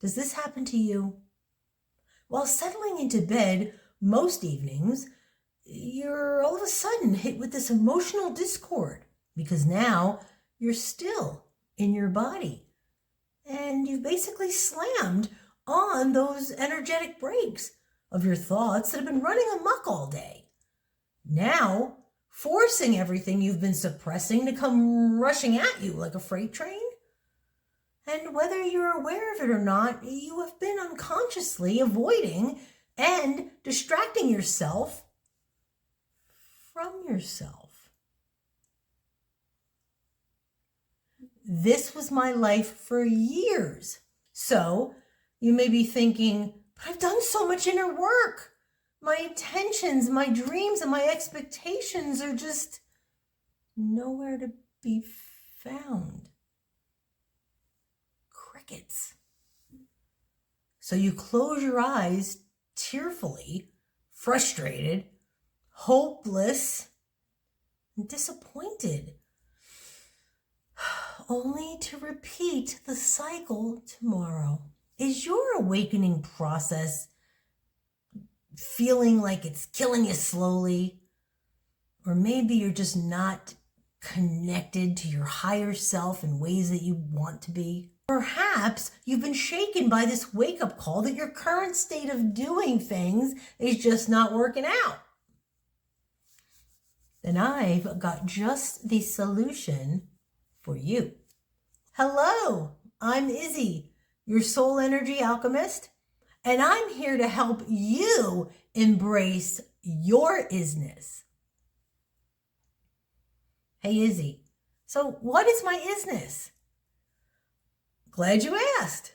Does this happen to you? While settling into bed most evenings, you're all of a sudden hit with this emotional discord because now you're still in your body and you've basically slammed on those energetic brakes of your thoughts that have been running amok all day. Now, forcing everything you've been suppressing to come rushing at you like a freight train. And whether you're aware of it or not, you have been unconsciously avoiding and distracting yourself from yourself. This was my life for years. So you may be thinking, but I've done so much inner work. My intentions, my dreams, and my expectations are just nowhere to be found. Crickets. So you close your eyes tearfully, frustrated, hopeless, and disappointed, only to repeat the cycle tomorrow. Is your awakening process feeling like it's killing you slowly? Or maybe you're just not connected to your higher self in ways that you want to be. Perhaps you've been shaken by this wake-up call that your current state of doing things is just not working out. Then I've got just the solution for you. Hello, I'm Izzi, your soul energy alchemist, and I'm here to help you embrace your Iz-Ness. Hey Izzi, so what is my Iz-Ness? Glad you asked.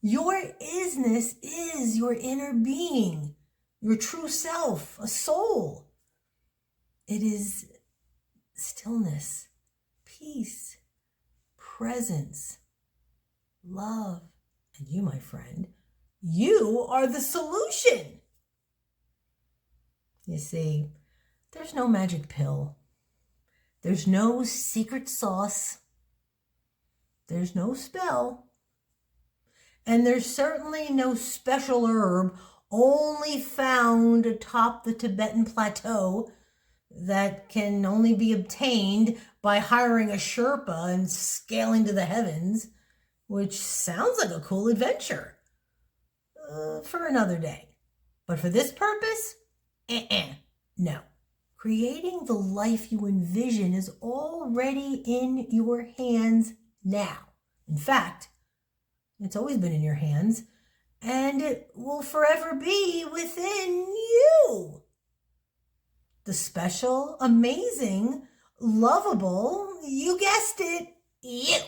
Your Iz-Ness is your inner being, your true self, a soul. It is stillness, peace, presence, love. And you, my friend, you are the solution. You see, there's no magic pill. There's no secret sauce. There's no spell. And there's certainly no special herb only found atop the Tibetan plateau that can only be obtained by hiring a Sherpa and scaling to the heavens, which sounds like a cool adventure for another day. But for this purpose, no. Creating the life you envision is already in your hands now. In fact, it's always been in your hands, and it will forever be within you. The special, amazing, lovable, you guessed it, you.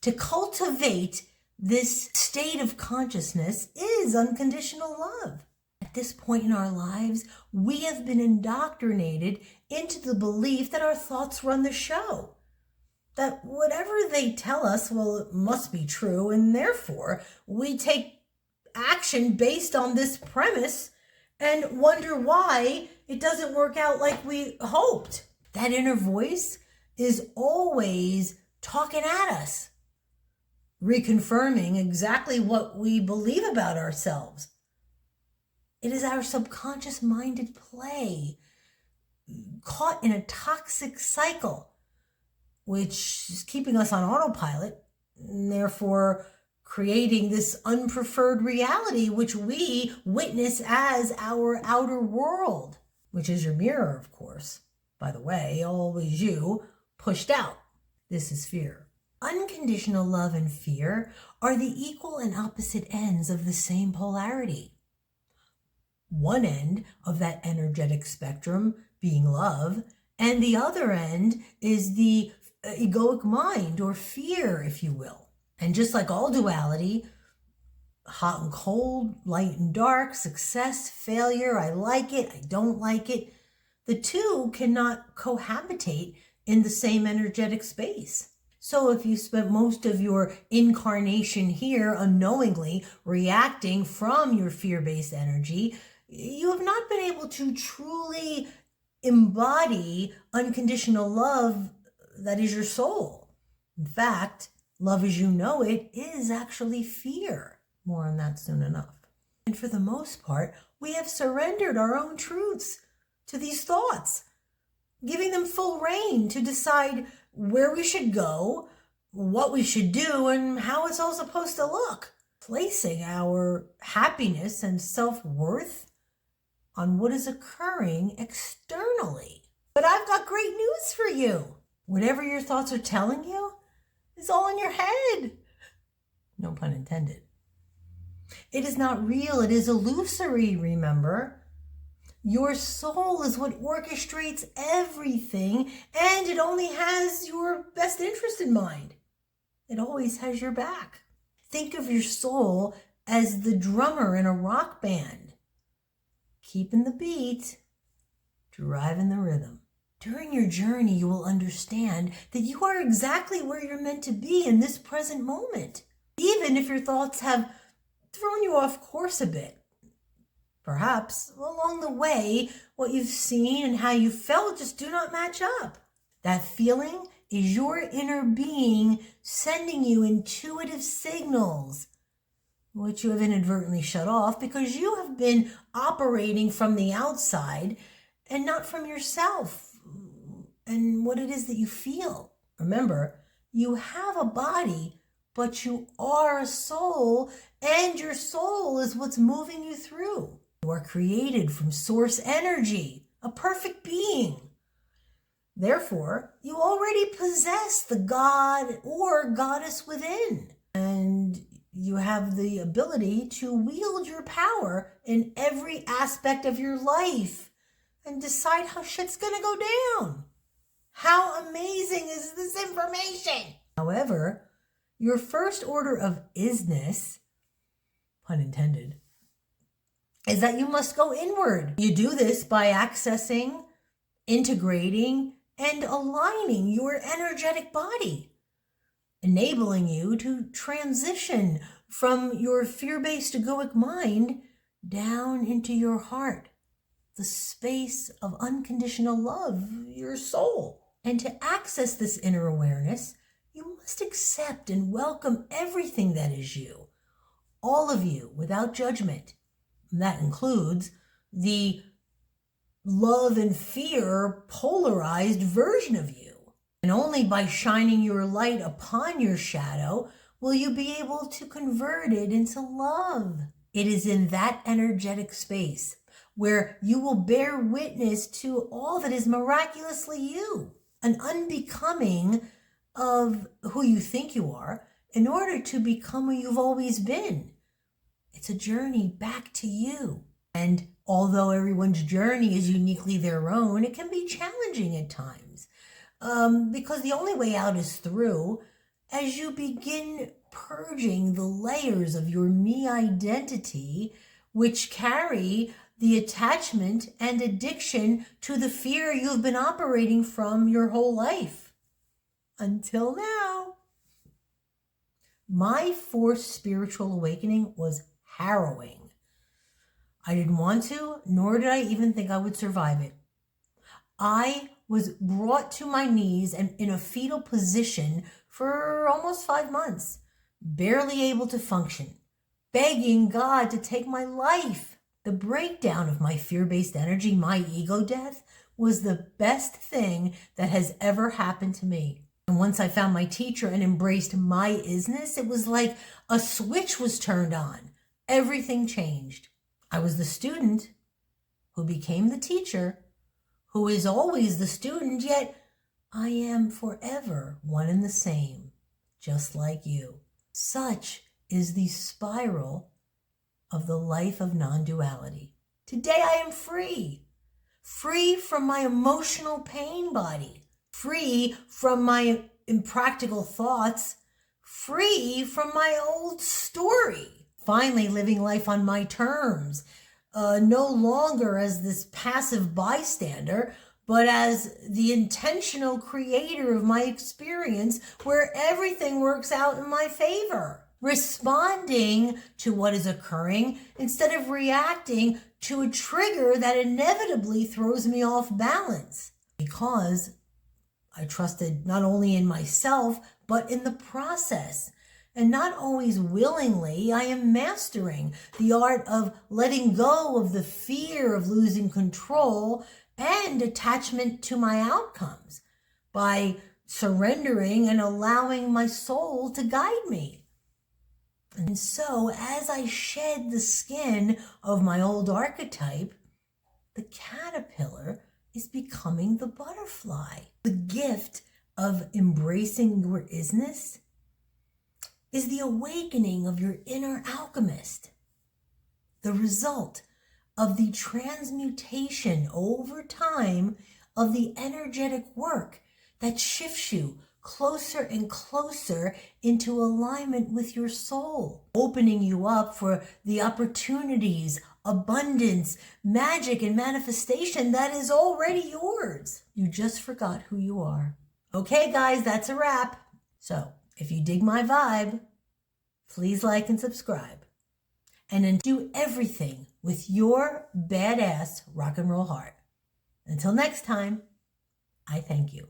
To cultivate this state of consciousness is unconditional love. At this point in our lives, we have been indoctrinated into the belief that our thoughts run the show. That whatever they tell us, well, it must be true, and therefore we take action based on this premise and wonder why it doesn't work out like we hoped. That inner voice is always talking at us, reconfirming exactly what we believe about ourselves. It is our subconscious-minded play, caught in a toxic cycle, which is keeping us on autopilot, and therefore creating this unpreferred reality which we witness as our outer world, which is your mirror, of course. By the way, always you, pushed out. This is fear. Unconditional love and fear are the equal and opposite ends of the same polarity. One end of that energetic spectrum being love, and the other end is the egoic mind, or fear, if you will. And just like all duality, hot and cold, light and dark, success, failure, I like it, I don't like it, the two cannot cohabitate in the same energetic space. So if you spent most of your incarnation here unknowingly reacting from your fear-based energy, you have not been able to truly embody unconditional love that is your soul. In fact, love as you know it is actually fear. More on that soon enough. And for the most part, we have surrendered our own truths to these thoughts, giving them full reign to decide where we should go, what we should do, and how it's all supposed to look. Placing our happiness and self-worth on what is occurring externally. But I've got great news for you. Whatever your thoughts are telling you is all in your head. No pun intended. It is not real. It is illusory, remember? Your soul is what orchestrates everything, and it only has your best interest in mind. It always has your back. Think of your soul as the drummer in a rock band, keeping the beat, driving the rhythm. During your journey, you will understand that you are exactly where you're meant to be in this present moment, even if your thoughts have thrown you off course a bit. Perhaps along the way, what you've seen and how you felt just do not match up. That feeling is your inner being sending you intuitive signals, which you have inadvertently shut off because you have been operating from the outside and not from yourself and what it is that you feel. Remember, you have a body, but you are a soul, and your soul is what's moving you through. You are created from source energy, a perfect being. Therefore, you already possess the God or goddess within, and you have the ability to wield your power in every aspect of your life and decide how shit's gonna go down. How amazing is this information? However, your first order of Iz-Ness, pun intended, is that you must go inward. You do this by accessing, integrating, and aligning your energetic body, enabling you to transition from your fear-based egoic mind down into your heart, the space of unconditional love, your soul. And to access this inner awareness, you must accept and welcome everything that is you, all of you, without judgment. And that includes the love and fear polarized version of you. And only by shining your light upon your shadow will you be able to convert it into love. It is in that energetic space where you will bear witness to all that is miraculously you, an unbecoming of who you think you are in order to become who you've always been. It's a journey back to you. And although everyone's journey is uniquely their own, it can be challenging at times because the only way out is through. As you begin purging the layers of your me identity, which carry the attachment and addiction to the fear you've been operating from your whole life. Until now. My fourth spiritual awakening was harrowing. I didn't want to, nor did I even think I would survive it. I was brought to my knees and in a fetal position for almost 5 months, barely able to function, begging God to take my life. The breakdown of my fear-based energy, my ego death, was the best thing that has ever happened to me. And once I found my teacher and embraced my Iz-Ness, it was like a switch was turned on. Everything changed. I was the student who became the teacher, who is always the student, yet I am forever one and the same, just like you. Such is the spiral of the life of non-duality. Today I am free. Free from my emotional pain body. Free from my impractical thoughts. Free from my old story. Finally living life on my terms. No longer as this passive bystander, but as the intentional creator of my experience where everything works out in my favor. Responding to what is occurring instead of reacting to a trigger that inevitably throws me off balance. Because I trusted not only in myself, but in the process. And not always willingly, I am mastering the art of letting go of the fear of losing control and attachment to my outcomes by surrendering and allowing my soul to guide me. And so, as I shed the skin of my old archetype, the caterpillar is becoming the butterfly. The gift of embracing your Iz-Ness is the awakening of your inner alchemist, the result of the transmutation over time of the energetic work that shifts you closer and closer into alignment with your soul, opening you up for the opportunities, abundance, magic, and manifestation that is already yours. You just forgot who you are. Okay, guys, that's a wrap. So, if you dig my vibe, please like and subscribe. And then do everything with your badass rock and roll heart. Until next time, I thank you.